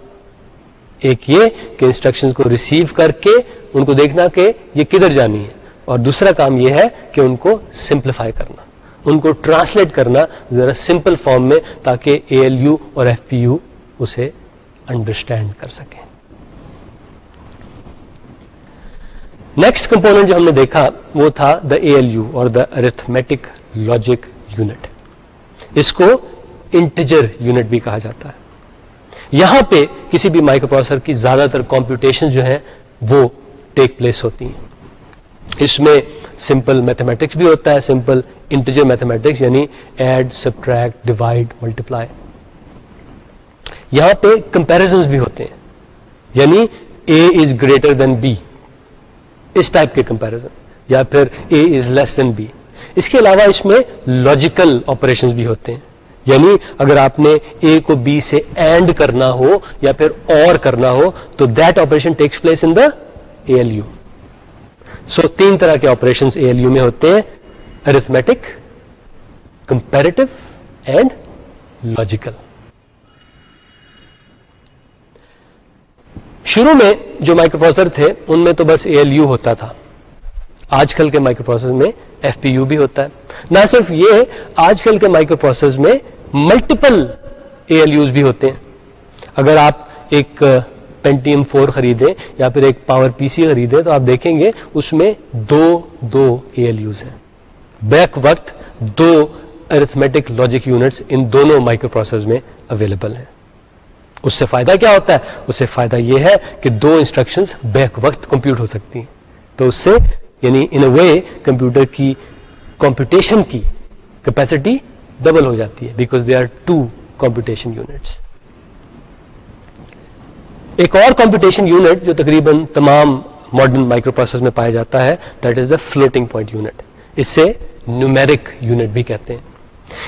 ایک یہ کہ انسٹرکشنز کو ریسیو کر کے ان کو دیکھنا کہ یہ کدھر جانی ہے, اور دوسرا کام یہ ہے کہ ان کو سمپلیفائی کرنا, ان کو ٹرانسلیٹ کرنا ذرا سمپل فارم میں تاکہ ALU اور FPU اسے انڈرسٹینڈ کر سکیں. نیکسٹ کمپوننٹ جو ہم نے دیکھا وہ تھا دا ALU اور دا ارتھمیٹک لاجک یونٹ. اس کو انٹیجر یونٹ بھی کہا جاتا ہے. یہاں پہ کسی بھی مائکرو پروسیسر کی زیادہ تر کمپیوٹیشن جو ہیں وہ ٹیک پلیس ہوتی ہیں. اس میں سمپل میتھمیٹکس بھی ہوتا ہے, سمپل انٹیجر میتھمیٹکس یعنی ایڈ, سبٹریکٹ, ڈیوائڈ, ملٹیپلائی. یہاں پہ کمپیریزنز بھی ہوتے ہیں, یعنی A is greater than B, اس ٹائپ کے کمپیریزن, یا پھر A is less then B. اس کے علاوہ اس میں لاجیکل آپریشنز بھی ہوتے ہیں, یعنی اگر آپ نے A کو B سے اینڈ کرنا ہو یا پھر اور کرنا ہو تو that operation takes place in the ALU. سو تین طرح کے آپریشنز ALU میں ہوتے ہیں, ارتھمیٹک, کمپیریٹو اینڈ لاجیکل. شروع میں جو مائکرو پروسیسر تھے ان میں تو بس ALU ہوتا تھا. آج کل کے مائکرو پروسیسر میں FPU بھی ہوتا ہے. نہ صرف یہ, آج کل کے مائکرو پروسیسر میں ملٹیپل ALUs بھی ہوتے ہیں. اگر آپ ایک پینٹیم 4 خریدیں یا پھر ایک پاور PC خریدیں تو آپ دیکھیں گے اس میں دو ALUs ہیں. بیک وقت 2 ارتھمیٹک لاجک یونٹس ان دونوں مائکرو پروسیسر میں اویلیبل ہیں. اس سے فائدہ کیا ہوتا ہے؟ اس سے فائدہ یہ ہے کہ 2 انسٹرکشنز بیک وقت کمپیوٹ ہو سکتی ہیں. تو اس سے یعنی ان اے وے کمپیوٹر کی کمپیوٹیشن کی کیپیسٹی ڈبل ہو جاتی ہے because they are 2 computation units. ایک اور کمپیوٹیشن یونٹ جو تقریباً تمام ماڈرن مائکرو پروسیسر میں پایا جاتا ہے that is the floating point unit. اس سے نیومیرک یونٹ بھی کہتے ہیں.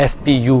FPU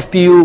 FPU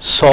100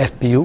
FPU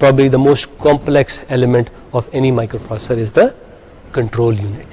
probably the most complex element of any microprocessor is the control unit.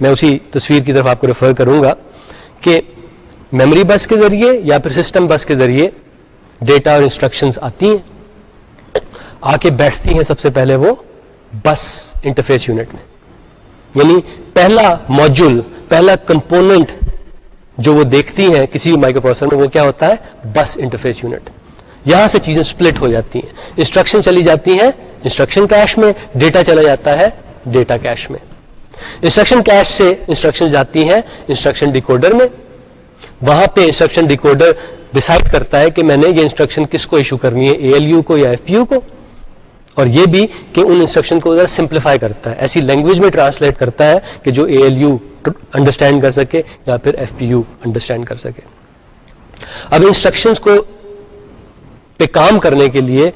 میں اسی تصویر کی طرف آپ کو ریفر کروں گا کہ میموری بس کے ذریعے یا پھر سسٹم بس کے ذریعے ڈیٹا اور انسٹرکشنز آتی ہیں، آ کے بیٹھتی ہیں سب سے پہلے وہ بس انٹرفیس یونٹ میں. یعنی پہلا موڈیول، پہلا کمپوننٹ جو وہ دیکھتی ہیں کسی بھی مائکرو پروسیسر میں، وہ کیا ہوتا ہے؟ بس انٹرفیس یونٹ. یہاں سے چیزیں سپلٹ ہو جاتی ہیں، انسٹرکشن چلی جاتی ہیں انسٹرکشن کیش میں، ڈیٹا چلا جاتا ہے ڈیٹا کیش میں. انسٹرکشن کیش سے انسٹرکشن جاتی ہیں انسٹرکشن ڈیکوڈر میں. وہاں پہ انسٹرکشن ڈیکوڈر ڈیسائیڈ کرتا ہے کہ میں نے یہ انسٹرکشن کس کو ایشو کرنی ہے، ALU کو یا FPU کو، اور یہ بھی کہ ان انسٹرکشن کو ذرا سمپلیفائی کرتا ہے، ایسی لینگویج میں ٹرانسلیٹ کرتا ہے کہ جو ALU انڈرسٹینڈ کر سکے یا پھر FPU انڈرسٹینڈ کر سکے. اب انسٹرکشنز کو پہ کام کرنے کے لیے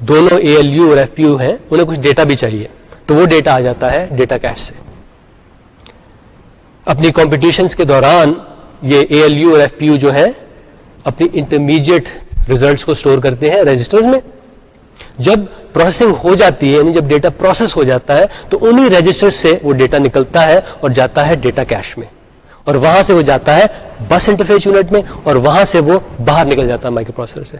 دونوں ALU اور FPU ہیں، انہیں کچھ ڈیٹا بھی چاہیے، تو وہ ڈیٹا آ جاتا ہے ڈیٹا کیش سے. اپنی کمپٹیشنز کے دوران یہ ALU اور FPU جو ہے اپنی انٹرمیڈیٹ ریزلٹس کو سٹور کرتے ہیں رجسٹرز میں. جب پروسیسنگ ہو جاتی ہے، یعنی جب ڈیٹا پروسیس ہو جاتا ہے، تو انہی رجسٹر سے وہ ڈیٹا نکلتا ہے اور جاتا ہے ڈیٹا کیش میں، اور وہاں سے وہ جاتا ہے بس انٹرفیس یونٹ میں، اور وہاں سے وہ باہر نکل جاتا ہے مائکرو پروسیسر سے.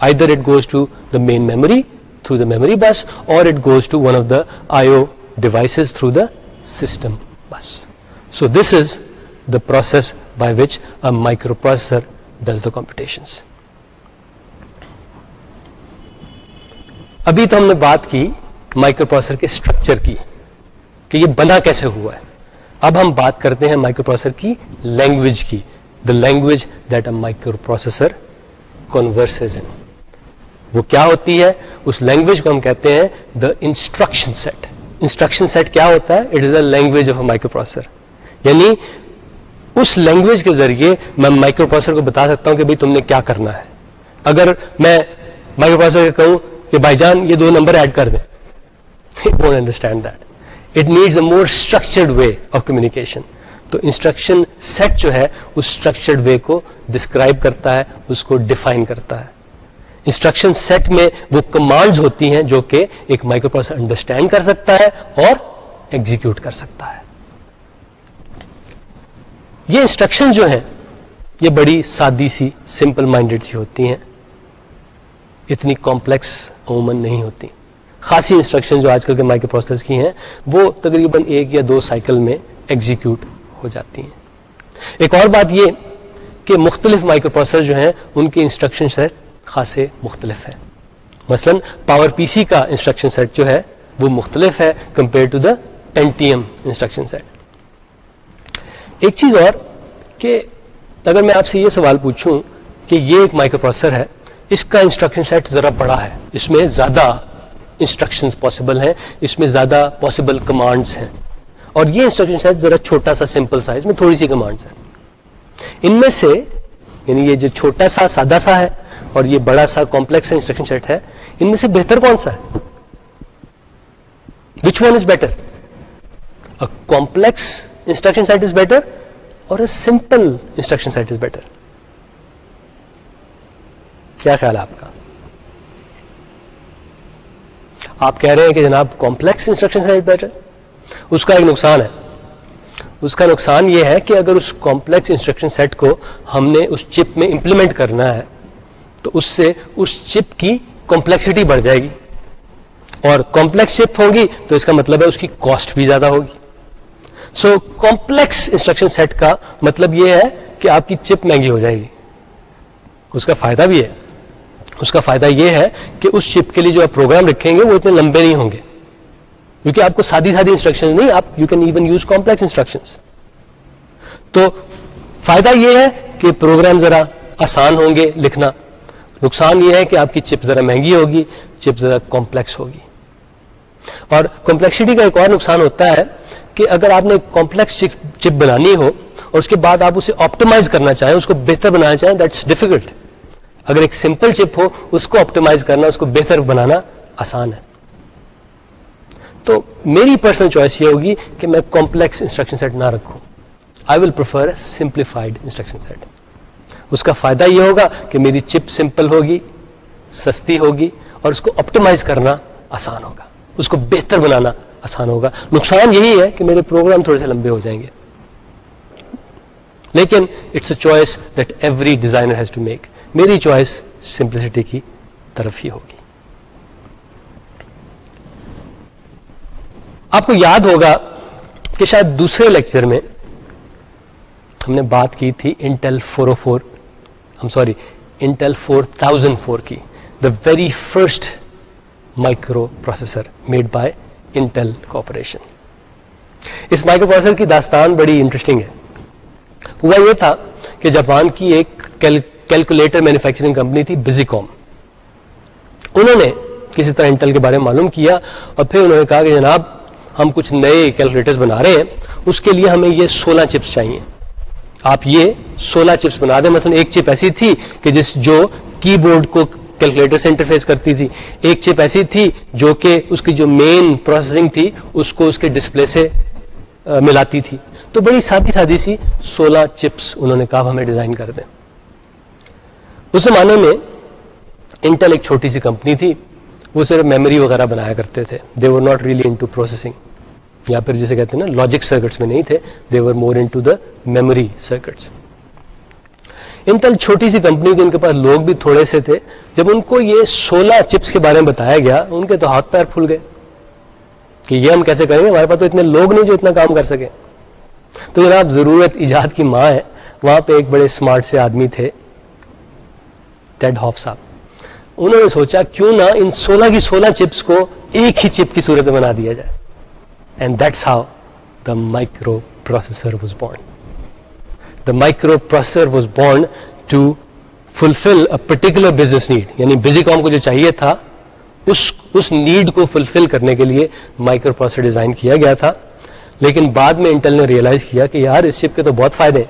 Either it goes to the main memory through the memory bus, or it goes to one of the IO devices through the system bus. So this is the process by which a microprocessor does the computations. ابھی تو ہم نے بات کی micro processor کے structure کی کہ یہ بنا کیسے ہوا ہے. اب ہم بات کرتے ہیں مائکرو پروسیسر کی لینگویج کی. The language that a microprocessor converses in. وہ کیا ہوتی ہے؟ اس لینگویج کو ہم کہتے ہیں the instruction set. Instruction set کیا ہوتا ہے؟ It is a language of a microprocessor. یعنی اس لینگویج کے ذریعے میں مائکرو پروسیسر کو بتا سکتا ہوں کہ بھائی تم نے کیا کرنا ہے. اگر میں مائکرو پروسیسر کو کہوں کہ بھائی جان یہ 2 نمبر ایڈ کر دیں، it won't understand that. It needs a more structured way of communication. تو انسٹرکشن سیٹ جو ہے اس اسٹرکچرڈ وے کو ڈسکرائب کرتا ہے، اس کو ڈیفائن کرتا ہے. انسٹرکشن سیٹ میں وہ کمانڈز ہوتی ہیں جو کہ ایک مائکرو پروسیسر انڈرسٹینڈ کر سکتا ہے اور ایگزیکیوٹ کر سکتا ہے. یہ انسٹرکشن جو ہیں یہ بڑی سادی سی، سمپل مائنڈیڈ سی ہوتی ہیں، اتنی کمپلیکس عموماً نہیں ہوتی. خاصی انسٹرکشن جو آج کل کے مائکرو پروسیسرز کی ہیں وہ تقریباً 1 یا 2 سائیکل میں ایگزیکیوٹ ہو جاتی ہیں. ایک اور بات یہ کہ مختلف مائکرو پروسیسر جو ہیں ان کے انسٹرکشن سیٹ خاصے مختلف ہیں. مثلا پاور پی سی کا انسٹرکشن سیٹ جو ہے وہ مختلف ہے compare to the Pentium instruction set. ایک چیز اور کہ اگر میں آپ سے یہ سوال پوچھوں کہ یہ ایک مائکرو پروسیسر ہے، اس کا انسٹرکشن سیٹ ذرا بڑا ہے، اس میں زیادہ انسٹرکشنز پاسبل ہیں، اس میں زیادہ پاسبل کمانڈز ہیں، اور یہ انسٹرکشن سیٹ ذرا چھوٹا سا سمپل سا ہے، اس میں تھوڑی سی کمانڈز ہیں. ان میں سے یعنی یہ جو چھوٹا سا سادہ سا ہے اور یہ بڑا سا کمپلیکس انسٹرکشن سیٹ ہے، ان میں سے بہتر کون سا ہے؟ Which one is better? A complex instruction set is better or a simple instruction set is better? کیا خیال ہے آپ کا؟ آپ کہہ رہے ہیں کہ جناب کمپلیکس انسٹرکشن سیٹ بیٹر. اس کا ایک نقصان ہے. اس کا نقصان یہ ہے کہ اگر اس کمپلیکس انسٹرکشن سیٹ کو ہم نے اس چپ میں امپلیمنٹ کرنا ہے تو اس سے اس چپ کی کمپلیکسٹی بڑھ جائے گی، اور کمپلیکس چپ ہوگی تو اس کا مطلب ہے اس کی کاسٹ بھی زیادہ ہوگی. سو کمپلیکس انسٹرکشن سیٹ کا مطلب یہ ہے کہ آپ کی چپ مہنگی ہو جائے گی. اس کا فائدہ بھی ہے. اس کا فائدہ یہ ہے کہ اس چپ کے لیے جو آپ پروگرام رکھیں گے وہ اتنے لمبے نہیں ہوں گے، کیونکہ آپ کو سادی انسٹرکشن نہیں، آپ you can even use complex instructions. تو فائدہ یہ ہے کہ پروگرام ذرا آسان ہوں گے لکھنا. نقصان یہ ہے کہ آپ کی چپ ذرا مہنگی ہوگی، چپ ذرا کمپلیکس ہوگی. اور کمپلیکسٹی کا ایک اور نقصان ہوتا ہے کہ اگر آپ نے کمپلیکس چپ بنانی ہو اور اس کے بعد آپ اسے آپٹیمائز کرنا چاہیں، اس کو بہتر بنانا چاہیں، دیٹس ڈیفیکلٹ. اگر ایک سمپل چپ ہو اس کو آپٹیمائز کرنا، اس کو بہتر بنانا آسان ہے. تو میری پرسنل چوائس یہ ہوگی کہ میں کمپلیکس انسٹرکشن سیٹ نہ رکھوں. I will prefer a simplified instruction set. اس کا فائدہ یہ ہوگا کہ میری چپ سمپل ہوگی، سستی ہوگی، اور اس کو آپٹیمائز کرنا آسان ہوگا، اس کو بہتر بنانا آسان ہوگا. نقصان یہی ہے کہ میرے پروگرام تھوڑے سے لمبے ہو جائیں گے, لیکن it's a choice that every designer has to make. میری چوائس سمپلسٹی کی طرف ہی ہوگی. آپ کو یاد ہوگا کہ شاید دوسرے لیکچر میں ہم نے بات کی تھی انٹل 4004 کی, the very first microprocessor made by Intel corporation. اس مائکرو پروسیسر کی داستان بڑی انٹرسٹنگ ہے. ہوا یہ تھا کہ جاپان کی ایک کیلکولیٹر مینوفیکچرنگ کمپنی تھی بزیکوم. انہوں نے کسی طرح انٹل کے بارے میں معلوم کیا اور پھر انہوں نے کہا کہ جناب ہم کچھ نئے کیلکولیٹرز بنا رہے ہیں, اس کے لیے ہمیں یہ 16 چپس چاہیے. آپ یہ 16 چپس بنا دیں. مثلا ایک چپ ایسی تھی کہ جو کی بورڈ کو کیلکولیٹر سے انٹرفیس کرتی تھی, ایک چپ ایسی تھی جو کہ اس کی جو مین پروسیسنگ تھی اس کو اس کے ڈسپلے سے ملاتی تھی. تو بڑی سادی سی 16 چپس انہوں نے کہا ہمیں ڈیزائن کر دیں. اس زمانے میں انٹل ایک چھوٹی سی کمپنی تھی, وہ صرف میموری وغیرہ بنایا کرتے تھے. They were not really into processing, یا پھر جسے کہتے ہیں نا لاجک سرکٹس میں نہیں تھے. They were more into the memory circuits. Intel چھوٹی سی کمپنی تھی, ان کے پاس لوگ بھی تھوڑے سے تھے. جب ان کو یہ 16 چپس کے بارے میں بتایا گیا ان کے تو ہاتھ پیر پھول گئے کہ یہ ہم کیسے کریں گے, ہمارے پاس تو اتنے لوگ نہیں جو اتنا کام کر سکیں. تو جناب ضرورت ایجاد کی ماں ہے. وہاں پہ ایک بڑے اسمارٹ سے آدمی تھے, ٹیڈ ہاف صاحب. انہوں نے سوچا کیوں نہ ان 16 کی 16 چپس کو ایک ہی چپ کی صورت میں بنا دیا جائے. And that's how the microprocessor was born. The microprocessor was born to fulfil a particular business need. یعنی بزیکوم کو جو چاہیے تھا اس نیڈ کو فلفل کرنے کے لیے مائکرو پروسیسر ڈیزائن کیا گیا تھا. لیکن بعد میں انٹل نے ریئلائز کیا کہ یار اس چپ کے تو بہت فائدے,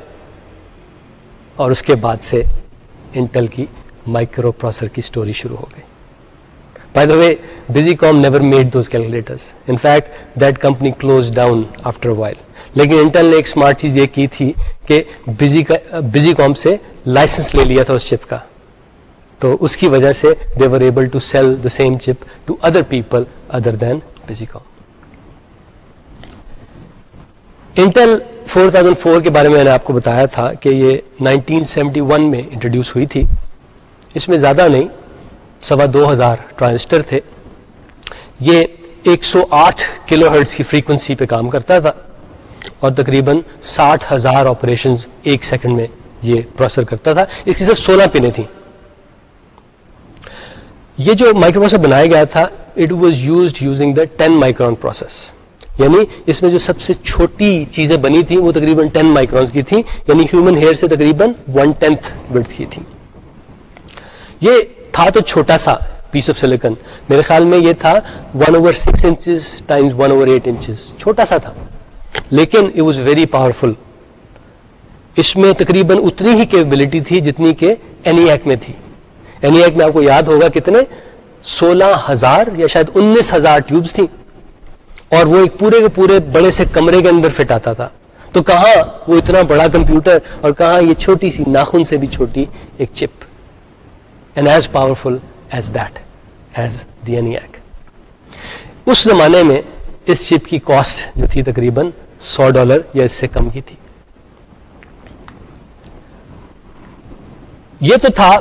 اور اس کے بعد سے انٹل کی مائکرو پروسیسر کی سٹوری شروع ہو گئی. By the way Busicom never made those calculators. In fact that company closed down after a while. لیکن انٹل نے ایک اسمارٹ چیز یہ کی تھی کہ بزیکوم سے لائسنس لے لیا تھا اس چپ کا, تو اس کی وجہ سے they were able to sell the same chip to other people other than Busicom. Intel 4004 کے بارے میں نے آپ کو بتایا تھا کہ یہ 1971 میں انٹروڈیوس ہوئی تھی. اس میں زیادہ نہیں 2,2500 ٹرانزسٹر تھے. یہ 108 کلو ہرٹز کی فریکوینسی پہ کام کرتا تھا اور تقریباً 60,000 آپریشنز ایک سیکنڈ میں یہ پروسیسر کرتا تھا. اس کی صرف 16 پنیں تھیں. یہ جو مائکرو پروسیسر بنایا گیا تھا it was used using the 10 micron process. یعنی اس میں جو سب سے چھوٹی چیزیں بنی تھیں وہ تقریباً 10 مائکرونز کی تھیں, یعنی ہیومن ہیئر سے تقریباً 1/10 وڈتھ کی تھی. یہ تھا تو چھوٹا سا پیس آف سلیکن, میرے خیال میں یہ تھا 1/6 انچز ٹائمز 1/8 انچز, چھوٹا سا تھا, لیکن اٹ واز ویری پاورفل. اس میں تقریباً اتنی ہی کیپبلٹی تھی جتنی کہ اینیاک میں تھی. اینیاک میں آپ کو یاد ہوگا کتنے 16,000 یا شاید 19,000 ٹیوبز تھیں, اور وہ ایک پورے کے پورے بڑے سے کمرے کے اندر فٹ آتا تھا. تو کہاں وہ اتنا بڑا کمپیوٹر اور کہاں یہ چھوٹی سی ناخن سے بھی چھوٹی ایک chip. And as powerful as that as the ENIAC. اس زمانے میں اس چپ کی کاسٹ جو تھی تقریباً $100 یا اس سے کم کی تھی. یہ تو تھا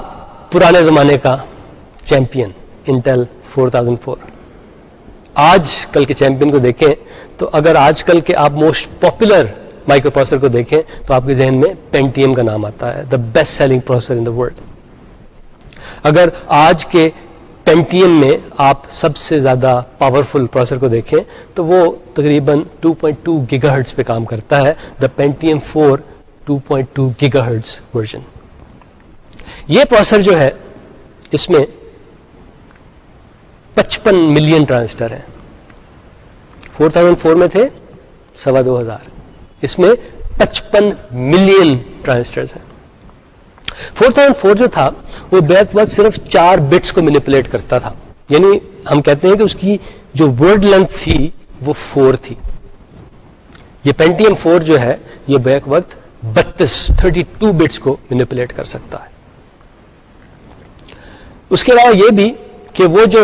پرانے زمانے کا چیمپئن انٹل 4004. آج کل کے چیمپئن کو دیکھیں تو اگر آج کل کے آپ موسٹ پاپولر مائکرو پروسیسر کو دیکھیں تو آپ کے ذہن میں پینٹیم کا نام آتا ہے, the best selling processor in the world. اگر آج کے پینٹیم میں آپ سب سے زیادہ پاورفل پروسیسر کو دیکھیں تو وہ تقریباً 2.2 گیگا ہرٹز پہ کام کرتا ہے, دا پینٹیم 4 2.2 گیگا ہرٹز ورژن. یہ پروسیسر جو ہے اس میں 55 ملین ٹرانزسٹر ہیں. 4004 میں تھے 2,2500, اس میں 55 ملین ٹرانزسٹرز ہیں. 4004 جو تھا وہ بیک وقت صرف 4 بٹس کو مینیپولیٹ کرتا تھا. یعنی ہم کہتے ہیں کہ اس کی جو ورڈ لینتھ تھی وہ 4 تھی. یہ پینٹیم 4 جو ہے یہ بیک وقت 32 بٹس کو مینیپولیٹ کر سکتا ہے. اس کے علاوہ یہ بھی کہ وہ جو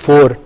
4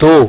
2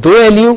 2 ALU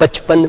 55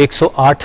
108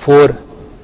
4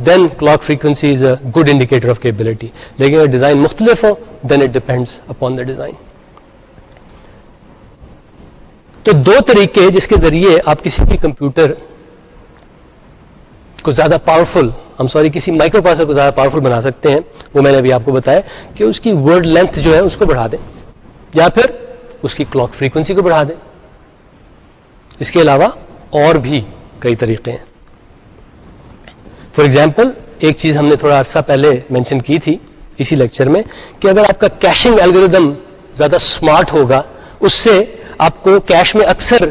then clock frequency is a good indicator of capability. لیکن اگر ڈیزائن مختلف ہو then it depends upon the design. تو دو طریقے جس کے ذریعے آپ کسی بھی کمپیوٹر کو زیادہ پاورفل کسی مائکرو پروسیسر کو زیادہ پاورفل بنا سکتے ہیں وہ میں نے ابھی آپ کو بتایا کہ اس کی ورڈ لینتھ جو ہے اس کو بڑھا دیں یا پھر اس کی کلاک فریکوینسی کو بڑھا دیں. اس کے علاوہ اور بھی کئی طریقے ہیں. فار ایگزامپل ایک چیز ہم نے تھوڑا عرصہ پہلے مینشن کی تھی اسی لیکچر میں کہ اگر آپ کا کیشنگ الگوریدم زیادہ اسمارٹ ہوگا اس سے آپ کو کیش میں اکثر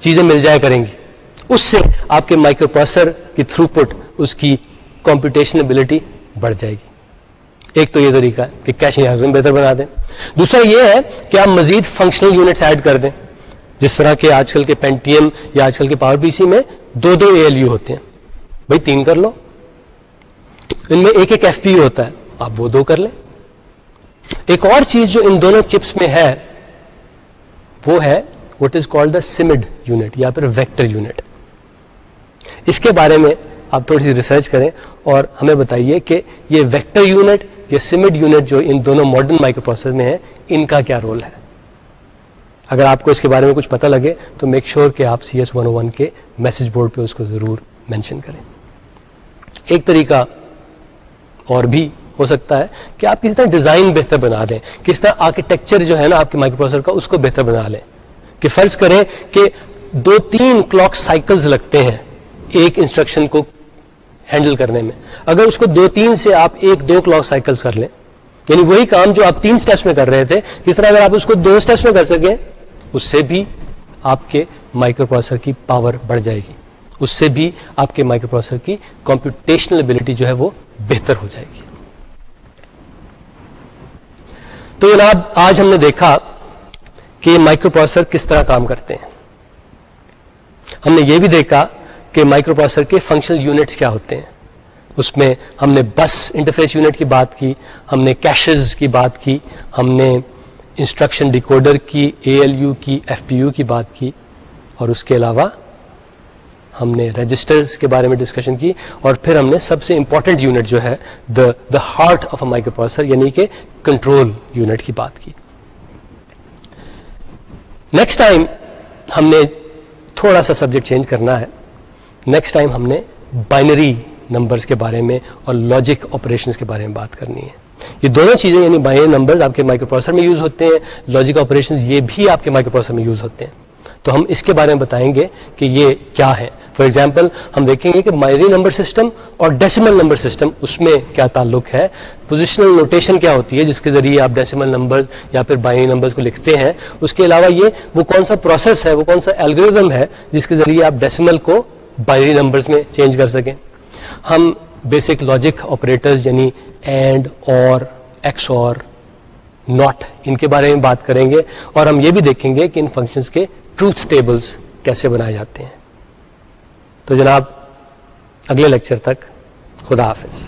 چیزیں مل جایا کریں گی, اس سے آپ کے مائکرو پروسیسر کی تھرو پٹ اس کی کمپیوٹیشنلٹی بڑھ جائے گی. ایک تو یہ طریقہ ہے کہ کیشنگ الگوریدم بہتر بنا دیں. دوسرا یہ ہے کہ آپ مزید فنکشنل یونٹس ایڈ کر دیں, جس طرح کہ آج کل کے پینٹیم یا آج کل کے پاور پی سی میں 2 ALU ہوتے ہیں. بھائی 3 کر لو, ان میں ایک FPU ہوتا ہے, آپ وہ 2 کر لیں. ایک اور چیز جو ان دونوں چپس میں ہے وہ ہے what is called the SIMD unit یا پھر ویکٹر یونٹ. اس کے بارے میں آپ تھوڑی سی ریسرچ کریں اور ہمیں بتائیے کہ یہ ویکٹر یونٹ یا سمڈ یونٹ جو ان دونوں ماڈرن مائکرو پروسیسر میں ہے ان کا کیا رول ہے. اگر آپ کو اس کے بارے میں کچھ پتہ لگے تو میک شیور کہ آپ CS101 کے میسج بورڈ پہ اس کو ضرور مینشن کریں. ایک طریقہ اور بھی ہو سکتا ہے کہ آپ کس طرح ڈیزائن بہتر بنا دیں, کس طرح آرکیٹیکچر جو ہے نا آپ کے مائکرو پروسیسر کا اس کو بہتر بنا لیں. کہ فرض کریں کہ 2-3 کلاک سائیکلز لگتے ہیں ایک انسٹرکشن کو ہینڈل کرنے میں, اگر اس کو 2-3 سے آپ 1-2 کلاک سائیکلز کر لیں, یعنی وہی کام جو آپ 3 سٹیپس میں کر رہے تھے کس طرح اگر آپ اس کو 2 سٹیپس میں کر سکیں اس سے بھی آپ کے مائکرو پروسیسر کی پاور بڑھ جائے گی, اس سے بھی آپ کے مائکرو پروسیسر کی کمپیوٹیشنل ایبلٹی جو ہے وہ بہتر ہو جائے گی. تو جناب آج ہم نے دیکھا کہ مائکرو پروسیسر کس طرح کام کرتے ہیں. ہم نے یہ بھی دیکھا کہ مائکرو پروسیسر کے فنکشنل یونٹس کیا ہوتے ہیں. اس میں ہم نے بس انٹرفیس یونٹ کی بات کی, ہم نے کیشز کی بات کی, ہم نے انسٹرکشن ڈیکوڈر کی, ALU کی, FPU کی بات کی, اور اس کے علاوہ ہم نے رجسٹرز کے بارے میں ڈسکشن کی, اور پھر ہم نے سب سے امپورٹنٹ یونٹ جو ہے the heart of a microprocessor یعنی کہ کنٹرول یونٹ کی بات کی. نیکسٹ ٹائم ہم نے تھوڑا سا سبجیکٹ چینج کرنا ہے. نیکسٹ ٹائم ہم نے بائنری نمبرز کے بارے میں اور لاجک آپریشنز کے بارے میں بات کرنی ہے. یہ دونوں چیزیں یعنی بائنری نمبرز آپ کے مائکرو پروسیسر میں یوز ہوتے ہیں, لاجک آپریشنز یہ بھی آپ کے مائکرو پروسیسر میں یوز ہوتے ہیں. تو ہم اس کے بارے میں بتائیں گے کہ یہ کیا ہے. فار ایگزامپل ہم دیکھیں گے کہ بائنری نمبر سسٹم اور ڈیسیمل نمبر سسٹم اس میں کیا تعلق ہے, پوزیشنل نوٹیشن کیا ہوتی ہے جس کے ذریعے آپ ڈیسیمل نمبرز یا پھر بائنری نمبرز کو لکھتے ہیں. اس کے علاوہ یہ وہ کون سا پروسیس ہے, وہ کون سا الگوریدم ہے جس کے ذریعے آپ ڈیسیمل کو بائنری نمبرز میں چینج کر سکیں. ہم بیسک لاجک آپریٹرز یعنی اینڈ, اور, ایکس اور, ناٹ ان کے بارے میں بات کریں گے, اور ہم یہ بھی دیکھیں گے کہ ان فنکشنز کے ٹروتھ ٹیبلز کیسے بنائے جاتے ہیں. تو جناب اگلے لیکچر تک خدا حافظ.